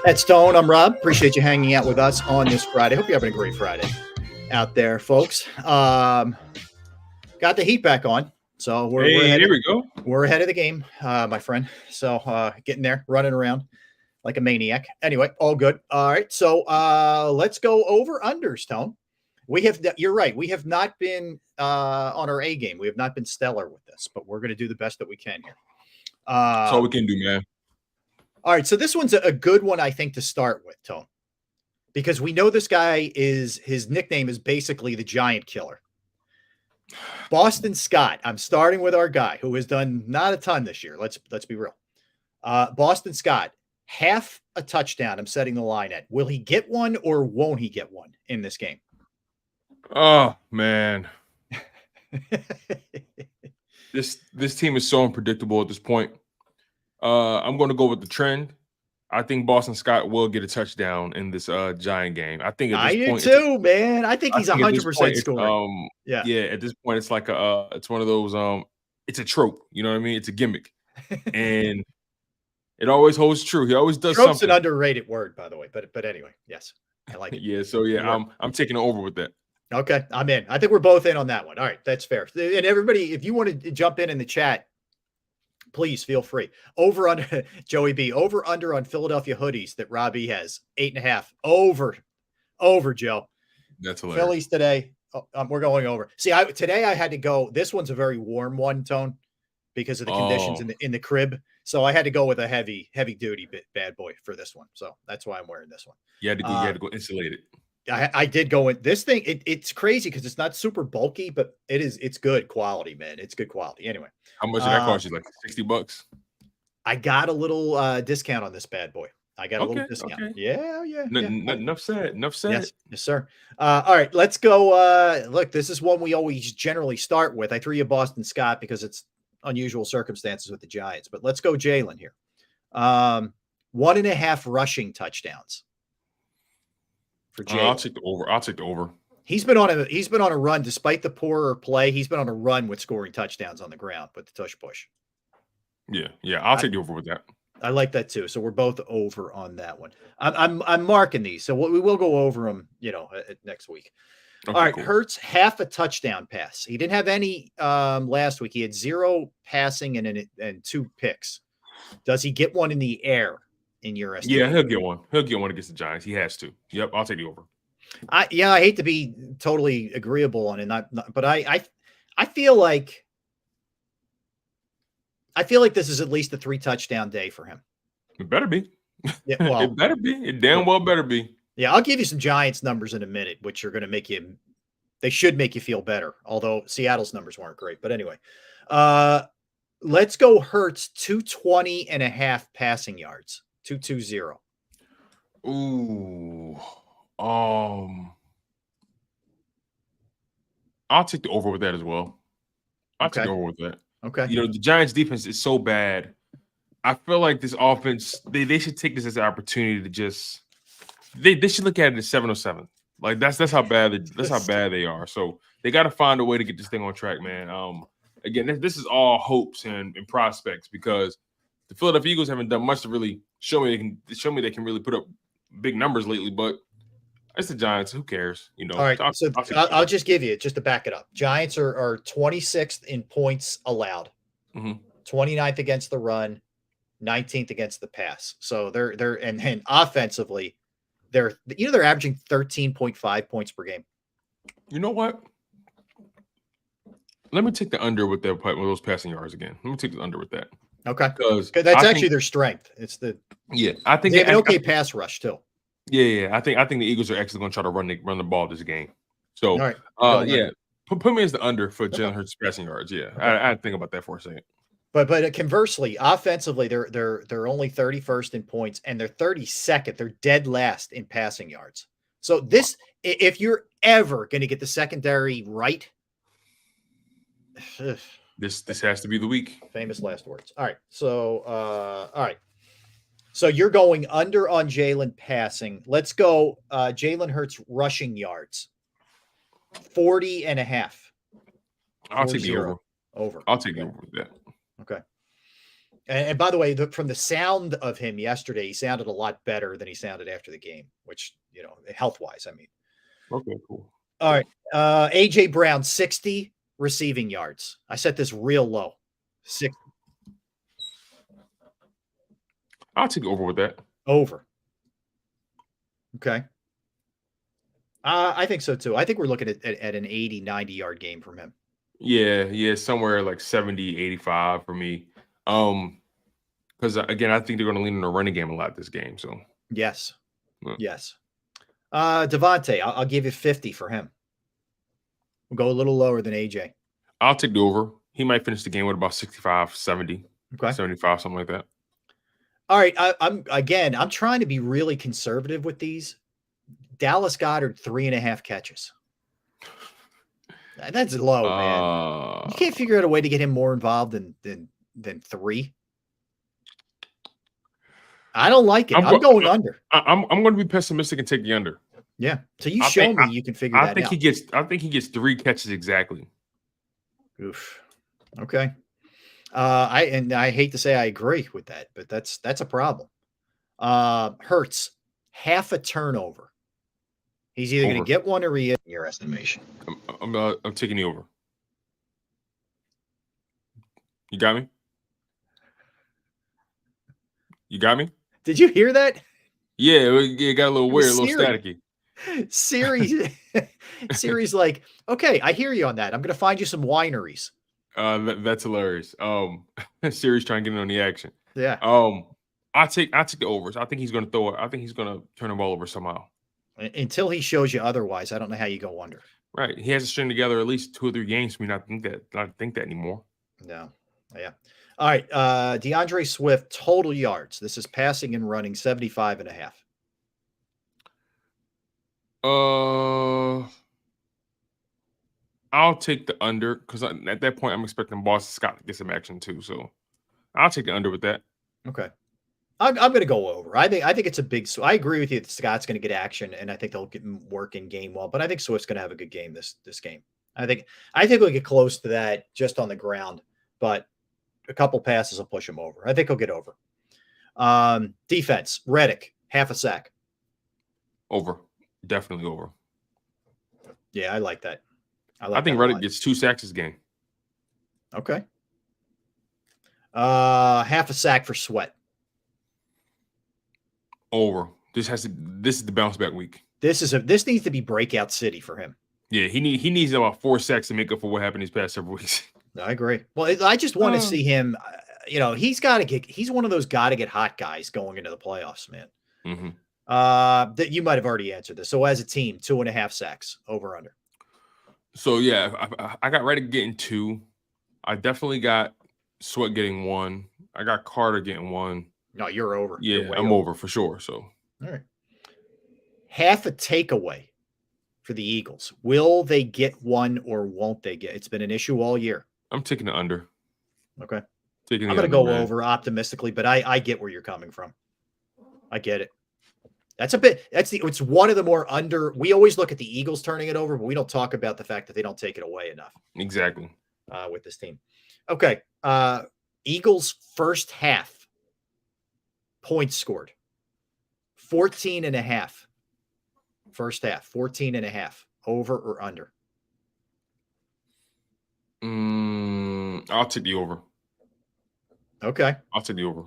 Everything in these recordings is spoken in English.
At Stone, I'm Rob. Appreciate you hanging out with us on this Friday. Hope you're having a great Friday out there, folks. Got the heat back on, so we're ahead. There we go. We're ahead of the game, my friend. So getting there, running around like a maniac. Anyway, all good. All right, so let's go over under, Stone. You're right. We have not been on our A game. We have not been stellar with this, but we're going to do the best that we can here. That's all we can do, man. All right, so this one's a good one, I think, to start with, Tone, because we know this guy his nickname is basically the Giant Killer. Boston Scott. I'm starting with our guy who has done not a ton this year. Let's be real. Boston Scott, half a touchdown. I'm setting the line at. Will he get one or won't he get one in this game? Oh man, this team is so unpredictable at this point. I'm going to go with the trend. I think Boston Scott will get a touchdown in this Giant game. I think at this point, too, man. I think he's 100% scoring. Yeah. At this point, it's like it's one of those. It's a trope. You know what I mean? It's a gimmick, and it always holds true. He always does Trope's something. An underrated word, by the way. But anyway, yes, I like it. Yeah. So yeah, I'm taking it over with that. Okay, I'm in. I think we're both in on that one. All right, that's fair. And everybody, if you want to jump in the chat, please feel free. Over under Joey B. Over under on Philadelphia hoodies that Robbie has 8.5. Over Joe. That's hilarious. Phillies today. We're going over. See, today I had to go. This one's a very warm one, Tone, because of the conditions in the crib. So I had to go with a heavy duty bad boy for this one. So that's why I'm wearing this one. You had to go insulated. I did go in this thing. It's crazy because it's not super bulky, but it's good quality, man. It's good quality. Anyway, how much did that cost you? Like $60? I got a little discount on this bad boy. I got a little discount. Okay. Yeah. Enough said. Yes, sir. All right, let's go. Look, this is one we always generally start with. I threw you Boston Scott because it's unusual circumstances with the Giants, but let's go Jalen here. 1.5 rushing touchdowns. For I'll take the over. He's been on a run despite the poorer play. He's been on a run with scoring touchdowns on the ground with the tush push. Yeah. I'll take the over with that. I like that too. So we're both over on that one. I'm marking these, so we will go over them, next week. Okay, all right, cool. Hurts half a touchdown pass. He didn't have any last week. He had 0 passing and 2 picks. Does he get one in the air? In your estimation? Yeah, he'll get one. He'll get one against the Giants. He has to. Yep, I'll take the over. I hate to be totally agreeable on it, but I feel like this is at least a 3 touchdown day for him. It better be. Yeah, well, it better be. It damn well better be. Yeah, I'll give you some Giants numbers in a minute, which are going to they should make you feel better. Although Seattle's numbers weren't great, but anyway, let's go Hurts 220.5 passing yards. 220. Ooh. I'll take the over with that as well. I'll take the over with that. Okay. The Giants defense is so bad. I feel like this offense, they should take this as an opportunity to just they should look at it as 7-7. Like that's how bad they are. So they got to find a way to get this thing on track, man. Again, this is all hopes and prospects because the Philadelphia Eagles haven't done much to really show me they can really put up big numbers lately, but it's the Giants. Who cares? All right. I'll just give you just to back it up. Giants are 26th in points allowed, 29th against the run, 19th against the pass. So they're and offensively, they're averaging 13.5 points per game. You know what? Let me take the under with those passing yards again. Let me take the under with that. Okay, because that's actually their strength. It's I think they have an okay pass rush too. Yeah. I think the Eagles are actually going to try to run the ball this game. So, all right, put me as the under for Jalen Hurts passing yards. Yeah, I had to think about that for a second. But conversely, offensively, they're only 31st in points and they're 32nd. They're dead last in passing yards. So if you're ever going to get the secondary right. This has to be the week. Famous last words. All right. So, all right. So you're going under on Jalen passing. Let's go Jalen Hurts rushing yards. 40.5. I'll take the over. Over. I'll take the over with that. Okay. And by the way, from the sound of him yesterday, he sounded a lot better than he sounded after the game, which, health wise, I mean. Okay, cool. All right. AJ Brown, 60 receiving yards. I set this real low. 60. I'll take over with that. Over. Okay. I think so too. I think we're looking at an 80, 90 yard game from him. Yeah, somewhere like 70, 85 for me. Because again, I think they're going to lean on the running game a lot this game. So yes, yeah. yes. Devontae, I'll give you 50 for him. We'll go a little lower than AJ. I'll take the over. He might finish the game with about 65, 70, 75, something like that. All right. I'm trying to be really conservative with these. Dallas Goedert, 3.5 catches. That's low, man. You can't figure out a way to get him more involved than 3. I don't like it. I'm going under. I'm going to be pessimistic and take the under. Yeah. So you show me you can figure that out. I think he gets 3 catches exactly. Oof. Okay. I hate to say I agree with that, but that's a problem. Hurts, half a turnover. He's either going to get one or he is, in your estimation. I'm taking the over. You got me? You got me? Did you hear that? Yeah, it got a little weird, a little staticky. Siri's like, okay, I hear you on that. I'm going to find you some wineries. That's hilarious. Siri's trying to get in on the action. Yeah. I take the overs. I think he's going to throw it. I think he's going to turn the ball over somehow. Until he shows you otherwise, I don't know how you go under. Right. He has to string together at least 2 or 3 games for me not to think that anymore. No. Yeah. All right. DeAndre Swift, total yards. This is passing and running, 75.5. I'll take the under because at that point I'm expecting Boston Scott to get some action too. So I'll take the under with that. Okay. I'm going to go over. I think it's a big. I agree with you that Scott's going to get action, and I think they'll get work in game well. But I think Swift's going to have a good game this game. I think we'll get close to that just on the ground, but a couple passes will push him over. I think he'll get over. Defense, Reddick, half a sack. Over. Definitely over. Yeah, I like that. I think Reddick gets 2 sacks this game. Okay. Half a sack for Sweat. Over. This is the bounce back week. This needs to be breakout city for him. Yeah, he needs about 4 sacks to make up for what happened these past several weeks. I agree. Well, I just want to see him. He's one of those got to get hot guys going into the playoffs, man. Mm-hmm. That you might have already answered this. So as a team, 2.5 sacks over under. So yeah, I got Reddick getting 2. I definitely got Sweat getting 1. I got Carter getting 1. No, you're over. Yeah, I'm over for sure. So all right. Half a takeaway for the Eagles. Will they get one or won't they get? It's been an issue all year. I'm taking the under. Okay. I'm going to go over optimistically, but I get where you're coming from. I get it. It's one of the more under. We always look at the Eagles turning it over, but we don't talk about the fact that they don't take it away enough. Exactly. With this team. Okay. Eagles first half points scored. 14.5. First half, 14.5. Over or under? I'll take the over. Okay. I'll take the over.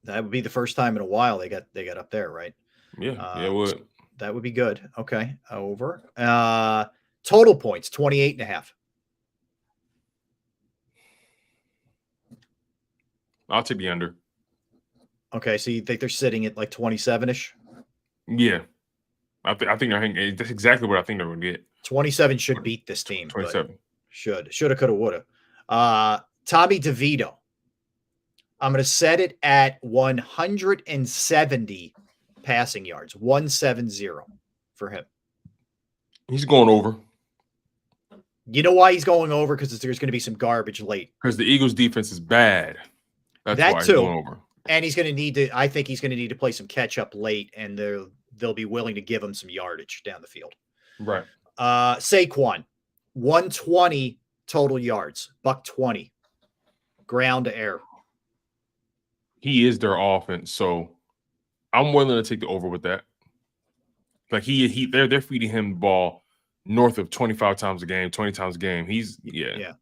That would be the first time in a while they got up there, right? Yeah, it would. That would be good. Okay. Over. Total points, 28.5. I'll take the under. Okay, so you think they're sitting at like 27-ish? Yeah. I think they're hanging. That's exactly what I think they're going to get. 27 should beat this team. 27. Shoulda, coulda, woulda. Tommy DeVito. I'm going to set it at 170 passing yards. 170 for him. He's going over. You know why he's going over? Because there's going to be some garbage late. Because the Eagles' defense is bad. That's that why he's too. going over. And he's going to need to. I think he's going to need to play some catch up late, and they'll be willing to give him some yardage down the field. Right. Saquon, 120 total yards, $120, ground to air. he is their offense. So I'm willing to take the over with that. Like they're feeding him the ball north of 25 times a game, 20 times a game. Yeah.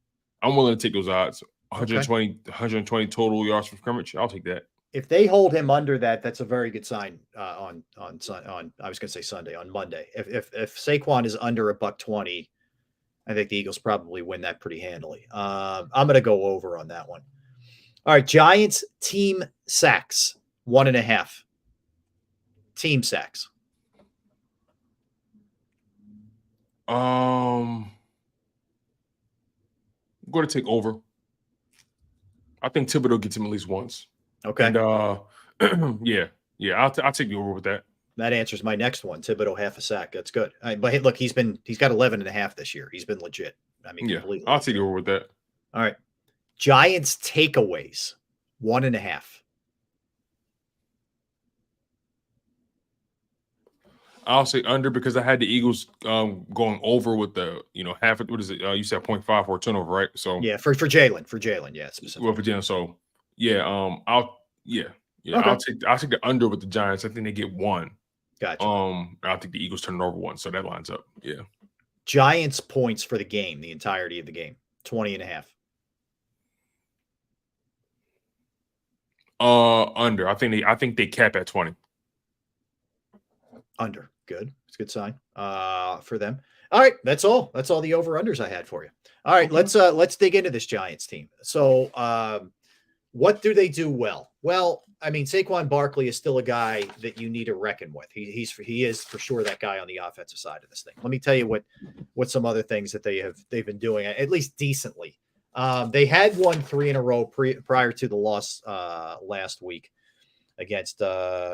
I'm willing to take those odds. 120 total yards from scrimmage. I'll take that. If they hold him under that, that's a very good sign on I was going to say Sunday, on Monday. If Saquon is under $120, I think the Eagles probably win that pretty handily. I'm going to go over on that one. All right, Giants team sacks 1.5. Team sacks. I'm going to take over. I think Thibodeau gets him at least once. Okay. And yeah, I'll take the over with that. That answers my next one. Thibodeau half a sack. That's good. But hey, look, he's got 11.5 this year. He's been legit. I mean, yeah, I'll take the over with that. All right. Giants takeaways 1.5. I'll say under because I had the Eagles going over with the half. What is it? You said 0.5 for a turnover, right? So yeah, for Jalen, yeah, specifically. Well, for Jalen, so yeah, I'll take the under with the Giants. I think they get 1. Gotcha. I'll take the Eagles turn it over 1, so that lines up. Yeah. Giants points for the game, the entirety of the game, 20.5. Under. I think they cap at 20. Under. Good. It's a good sign for them. All right, that's all. That's all the over-unders I had for you. All right, let's dig into this Giants team. So, what do they do well? Well, I mean, Saquon Barkley is still a guy that you need to reckon with. He is for sure that guy on the offensive side of this thing. Let me tell you what some other things that they've been doing at least decently. They had won 3 in a row prior to the loss last week against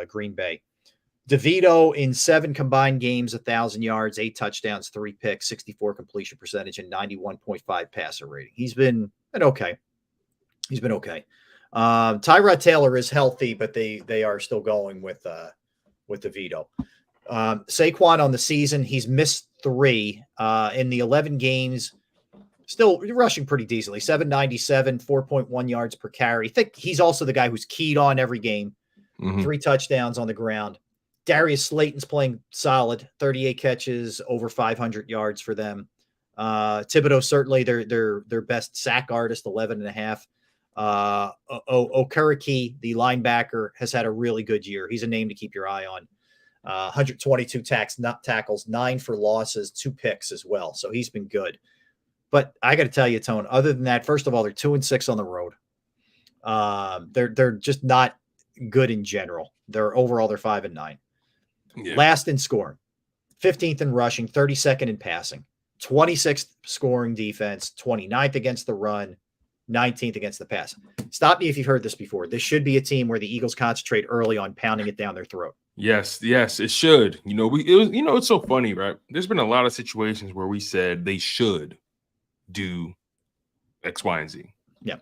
Green Bay. DeVito in 7 combined games, 1,000 yards, 8 touchdowns, 3 picks, 64 completion percentage, and 91.5 passer rating. He's been okay. Tyrod Taylor is healthy, but they are still going with DeVito. Saquon on the season, he's missed 3 in the 11 games. Still rushing pretty decently, 797, 4.1 yards per carry. I think he's also the guy who's keyed on every game. 3 touchdowns on the ground. Darius Slayton's playing solid, 38 catches, over 500 yards for them. Thibodeau, certainly their best sack artist, 11.5. Okereke, the linebacker, has had a really good year. He's a name to keep your eye on. 122 tackles, 9 for losses, 2 picks as well. So he's been good. But I got to tell you, Tone, other than that, first of all, they're 2-6 on the road. They're just not good in general. They're 5-9. Yeah. Last in scoring, 15th in rushing, 32nd in passing, 26th scoring defense, 29th against the run, 19th against the pass. Stop me if you've heard this before. This should be a team where the Eagles concentrate early on pounding it down their throat. Yes, it should. It's so funny, right? There's been a lot of situations where we said they should do X, Y, and Z. Yeah.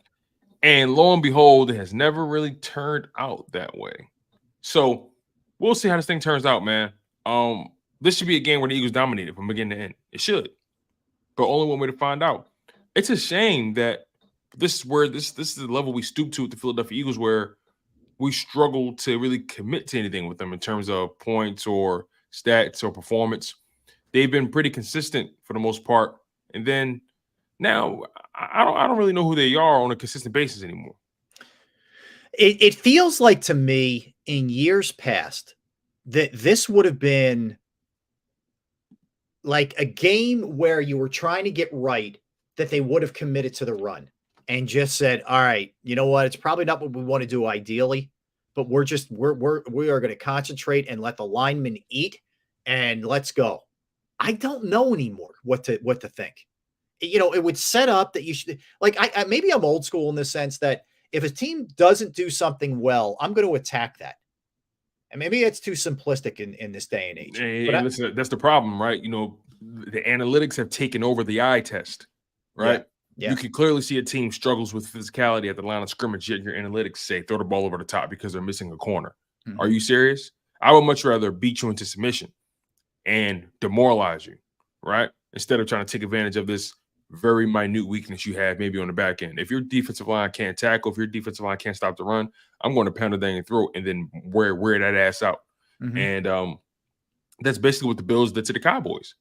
And lo and behold, it has never really turned out that way. So we'll see how this thing turns out, man. This should be a game where the Eagles dominate it from beginning to end. It should. But only one way to find out. It's a shame that this is the level we stoop to with the Philadelphia Eagles, where we struggle to really commit to anything with them in terms of points or stats or performance. They've been pretty consistent for the most part. And then now I don't really know who they are on a consistent basis anymore. It feels like to me in years past that this would have been like a game where you were trying to get right, that they would have committed to the run and just said, all right, you know what? It's probably not what we want to do ideally, but we are going to concentrate and let the linemen eat and let's go. I don't know anymore what to think. It would set up that you should, like, maybe I'm old school in the sense that if a team doesn't do something well, I'm going to attack that. And maybe that's too simplistic in this day and age. Hey, listen, that's the problem, right? The analytics have taken over the eye test, right? Yeah. You can clearly see a team struggles with physicality at the line of scrimmage, yet your analytics say throw the ball over the top because they're missing a corner. Mm-hmm. Are you serious? I would much rather beat you into submission and demoralize you, right? Instead of trying to take advantage of this very minute weakness you have maybe on the back end. If your defensive line can't tackle, if your defensive line can't stop the run, I'm going to pound it down your throat and then wear that ass out. And that's basically what the Bills did to the Cowboys.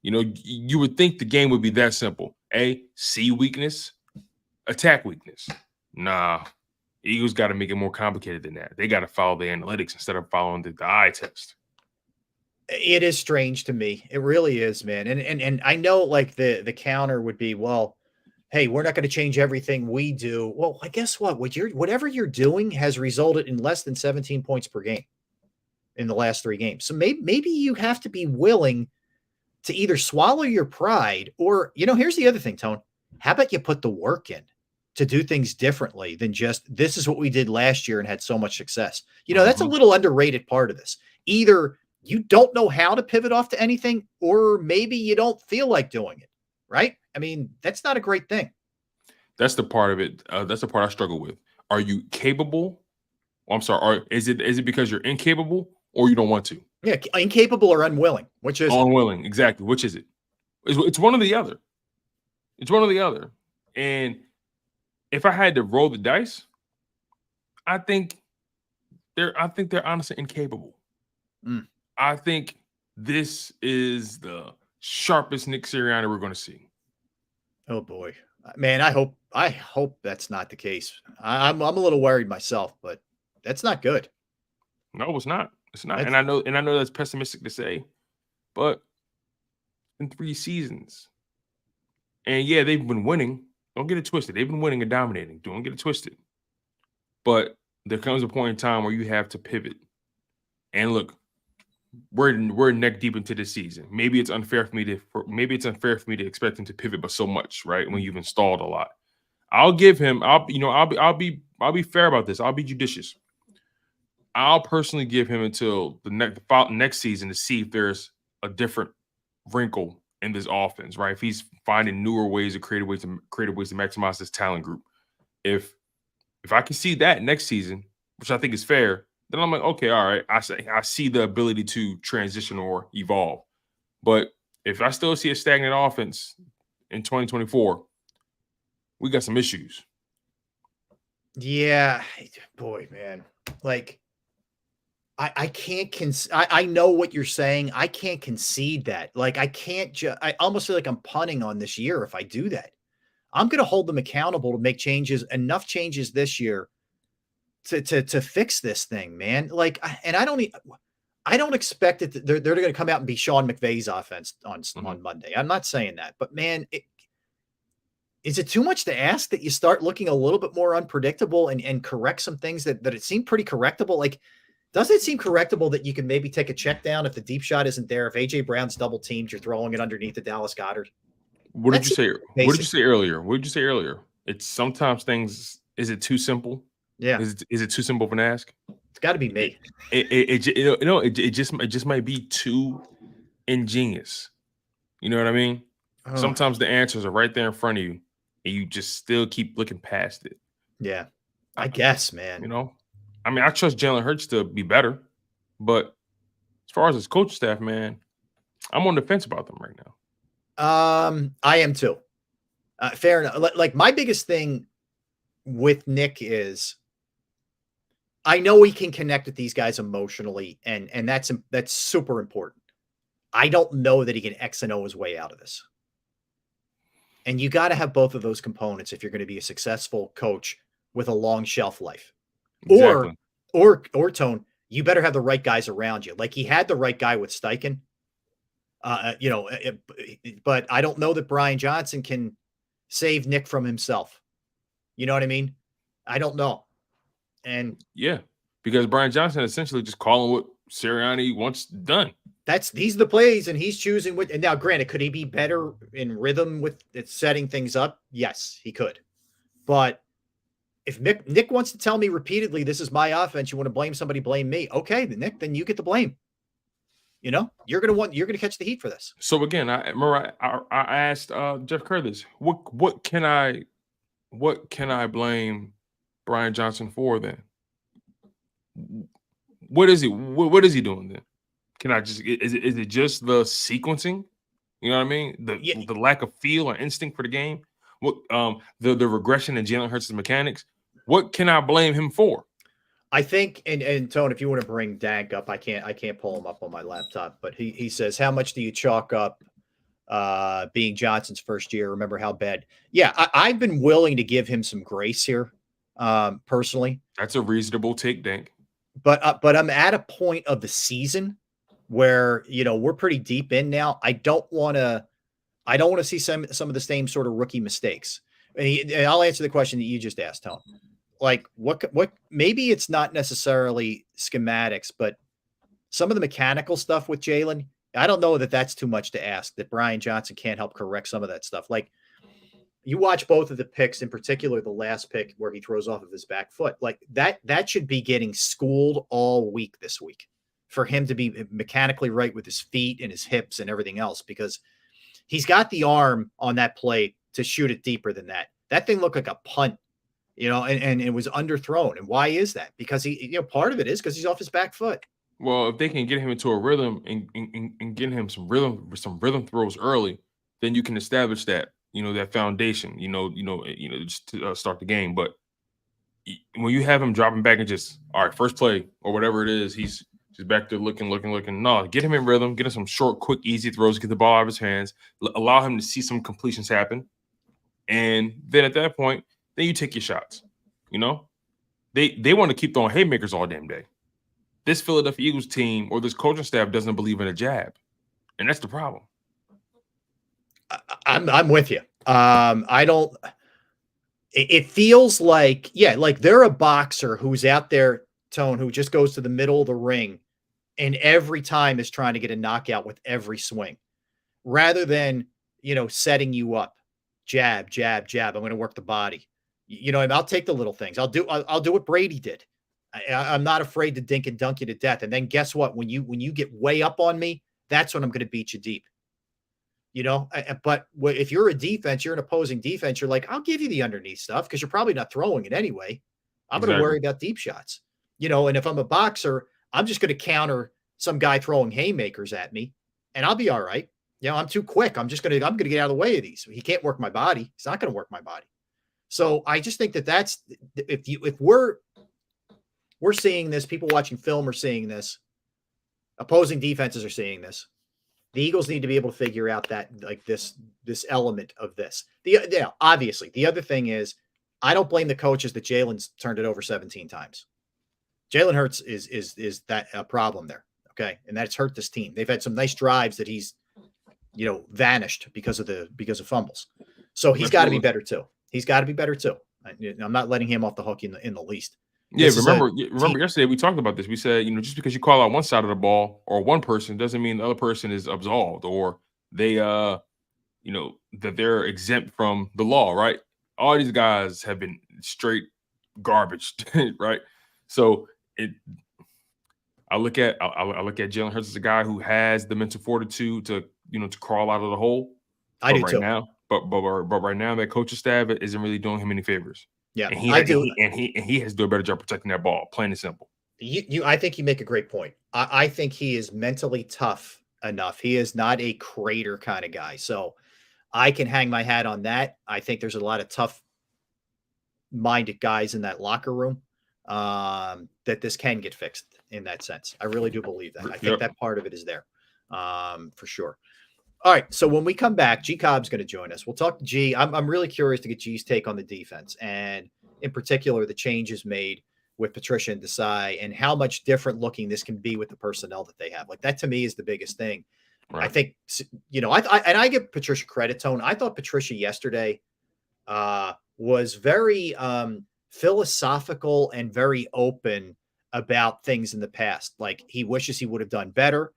You know, you would think the game would be that simple. See weakness, attack weakness. Nah, Eagles got to make it more complicated than that. They got to follow the analytics instead of following the eye test. It is strange to me. It really is, man. And I know like the counter would be, well, hey, we're not going to change everything we do. Well, I guess what? Whatever you're doing has resulted in less than 17 points per game in the last 3 games. So maybe you have to be willing to either swallow your pride or, here's the other thing, Tone. How about you put the work in to do things differently than just this is what we did last year and had so much success. That's a little underrated part of this. Either you don't know how to pivot off to anything, or maybe you don't feel like doing it, right? I mean, that's not a great thing. That's the part of it. That's the part I struggle with. Are you capable? I'm sorry. Is it because you're incapable or you don't want to? Yeah, incapable or unwilling. Which is unwilling? Exactly. Which is it? It's one or the other. It's one or the other. And if I had to roll the dice, I think they're honestly incapable. I think this is the sharpest Nick Sirianni we're going to see. Oh boy, man! I hope that's not the case. I'm a little worried myself, but that's not good. No, it's not. It's not. And I know that's pessimistic to say, but in 3 seasons, and yeah, they've been winning. Don't get it twisted. They've been winning and dominating. Don't get it twisted. But there comes a point in time where you have to pivot. And look, we're neck deep into this season. Maybe it's unfair for me to expect him to pivot, but so much, right? When you've installed a lot, I'll give him. I'll be fair about this. I'll be judicious. I'll personally give him until the next season to see if there's a different wrinkle in this offense, right? If he's finding newer ways, creative ways to maximize this talent group. If I can see that next season, which I think is fair, then I'm like, okay, all right. I see the ability to transition or evolve. But if I still see a stagnant offense in 2024, we got some issues. Yeah, boy, man. Like, I can't I know what you're saying. I can't concede that. Like, I almost feel like I'm punting on this year if I do that. I'm going to hold them accountable to make enough changes this year to fix this thing, man. Like, and I don't expect it. They're going to come out and be Sean McVay's offense on Monday. I'm not saying that, but man, is it too much to ask that you start looking a little bit more unpredictable and correct some things that it seemed pretty correctable? Like, doesn't it seem correctable that you can maybe take a check down if the deep shot isn't there? If AJ Brown's double teamed, you're throwing it underneath the Dallas Goedert. What did you say? What did you say earlier? It's sometimes things. Is it too simple? Yeah. Is it too simple of an ask? It's got to be me. It just might be too ingenious. You know what I mean? Oh. Sometimes the answers are right there in front of you, and you just still keep looking past it. Yeah, I guess, man. I mean, I trust Jalen Hurts to be better, but as far as his coaching staff, man, I'm on the fence about them right now. I am too. Fair enough. Like, my biggest thing with Nick is I know he can connect with these guys emotionally, and that's super important. I don't know that he can X and O his way out of this. And you got to have both of those components if you're going to be a successful coach with a long shelf life. Exactly. Or Tone, you better have the right guys around you. Like, he had the right guy with Steichen. But I don't know that Brian Johnson can save Nick from himself. You know what I mean? I don't know. And yeah, because Brian Johnson essentially just calling what Sirianni wants done. These are the plays, and he's choosing what. And now, granted, could he be better in rhythm with it setting things up? Yes, he could. But if Nick wants to tell me repeatedly, this is my offense, you want to blame somebody, blame me. Okay, Nick, then you get the blame. You're going to catch the heat for this. So again, I asked Jeff Kerr this. What can I blame Brian Johnson for then? What is he doing then? Can I just is it just the sequencing? You know what I mean? The lack of feel or instinct for the game. What the regression in Jalen Hurts' mechanics. What can I blame him for? I think, and Tone, if you want to bring Dank up, I can't pull him up on my laptop, but he says, how much do you chalk up being Johnson's first year? Remember how bad? Yeah, I've been willing to give him some grace here, personally. That's a reasonable take, Dank. But I'm at a point of the season where, we're pretty deep in now. I don't want to see some of the same sort of rookie mistakes. And I'll answer the question that you just asked, Tone. Like what maybe it's not necessarily schematics, but some of the mechanical stuff with Jalen, I don't know that that's too much to ask, that Brian Johnson can't help correct some of that stuff. Like, you watch both of the picks, in particular the last pick where he throws off of his back foot, like that should be getting schooled all week this week for him to be mechanically right with his feet and his hips and everything else, because he's got the arm on that play to shoot it deeper than that. That thing looked like a punt, and it was underthrown. And why is that? Because he, part of it is because he's off his back foot. Well, if they can get him into a rhythm and get him some rhythm throws early, then you can establish that, that foundation, just to start the game. But when you have him dropping back and just, all right, first play or whatever it is, he's just back there looking. No, get him in rhythm, get him some short, quick, easy throws, get the ball out of his hands, allow him to see some completions happen. And then at that point, then you take your shots. They want to keep throwing haymakers all damn day. This Philadelphia Eagles team or this coaching staff doesn't believe in a jab, and that's the problem. I'm with you. I don't. It feels like, like they're a boxer who's out there, Tone, who just goes to the middle of the ring, and every time is trying to get a knockout with every swing, rather than setting you up, jab, jab, jab. I'm going to work the body. I'll take the little things. I'll do what Brady did. I'm not afraid to dink and dunk you to death. And then guess what? When you get way up on me, that's when I'm going to beat you deep. But if you're a defense, you're an opposing defense, you're like, I'll give you the underneath stuff because you're probably not throwing it anyway. I'm going to worry about deep shots. And if I'm a boxer, I'm just going to counter some guy throwing haymakers at me, and I'll be all right. I'm too quick. I'm going to get out of the way of these. He can't work my body. He's not going to work my body. So I just think that's if we're seeing this, people watching film are seeing this, opposing defenses are seeing this. The Eagles need to be able to figure out that, like, this element of this. Obviously, the other thing is, I don't blame the coaches that Jalen's turned it over 17 times. Jalen Hurts is that a problem there, okay? And that's hurt this team. They've had some nice drives that he's, vanished because of fumbles. So he's got to be better too. He's got to be better too. I'm not letting him off the hook in the least. Yeah, remember yesterday we talked about this. We said, just because you call out one side of the ball or one person doesn't mean the other person is absolved or they, that they're exempt from the law, right? All these guys have been straight garbage, right? So I look at Jalen Hurts as a guy who has the mental fortitude to crawl out of the hole. I do right too. Now, but right now that coaching staff isn't really doing him any favors. Yeah, and he has to do a better job protecting that ball, plain and simple. I think you make a great point. I think he is mentally tough enough. He is not a crater kind of guy. So I can hang my hat on that. I think there's a lot of tough-minded guys in that locker room that this can get fixed in that sense. I really do believe that. I think that part of it is there for sure. All right, so when we come back, G Cobb's going to join us. We'll talk to G. I'm really curious to get G's take on the defense, and in particular, the changes made with Patricia and Desai, and how much different looking this can be with the personnel that they have. Like, that to me is the biggest thing. Right. I think, I give Patricia credit, Tone. I thought Patricia yesterday was very philosophical and very open about things in the past. Like, he wishes he would have done better.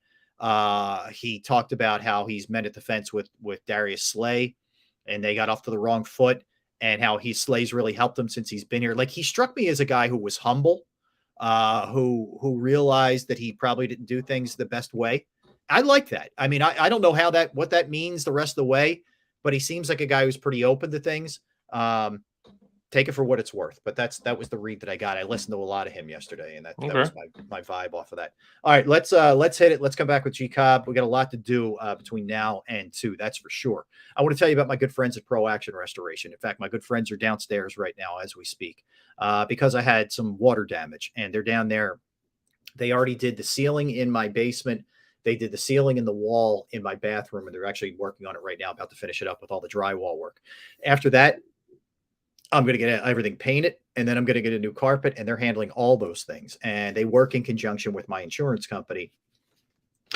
He talked about how he's mended the fence with Darius Slay, and they got off to the wrong foot, and how Slay's really helped him since he's been here. Like, he struck me as a guy who was humble, who realized that he probably didn't do things the best way. I like that. I mean, I don't know what that means the rest of the way, but he seems like a guy who's pretty open to things. To take it for what it's worth. But that was the read that I got. I listened to a lot of him yesterday, and that was my vibe off of that. All right, let's hit it. Let's come back with JAKIB. We got a lot to do between now and 2, that's for sure. I want to tell you about my good friends at Pro Action Restoration. In fact, my good friends are downstairs right now as we speak, because I had some water damage, and they're down there. They already did the ceiling in my basement. They did the ceiling in the wall in my bathroom, and they're actually working on it right now, about to finish it up with all the drywall work. After that, I'm going to get everything painted, and then I'm going to get a new carpet, and they're handling all those things. And they work in conjunction with my insurance company.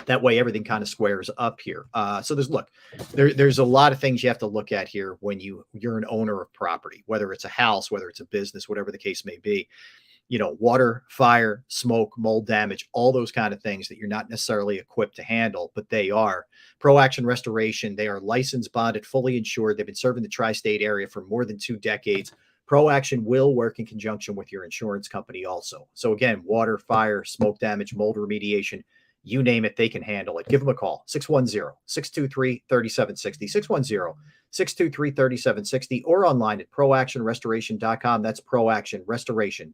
That way everything kind of squares up here. So there's a lot of things you have to look at here when you're an owner of property, whether it's a house, whether it's a business, whatever the case may be. Water, fire, smoke, mold damage, all those kind of things that you're not necessarily equipped to handle, but they are. Pro Action Restoration, they are licensed, bonded, fully insured. They've been serving the tri-state area for more than 2 decades. Pro Action will work in conjunction with your insurance company also. So again, water, fire, smoke damage, mold remediation, you name it, they can handle it. Give them a call, 610-623-3760, 610-623-3760, or online at proactionrestoration.com. That's proactionrestoration.com.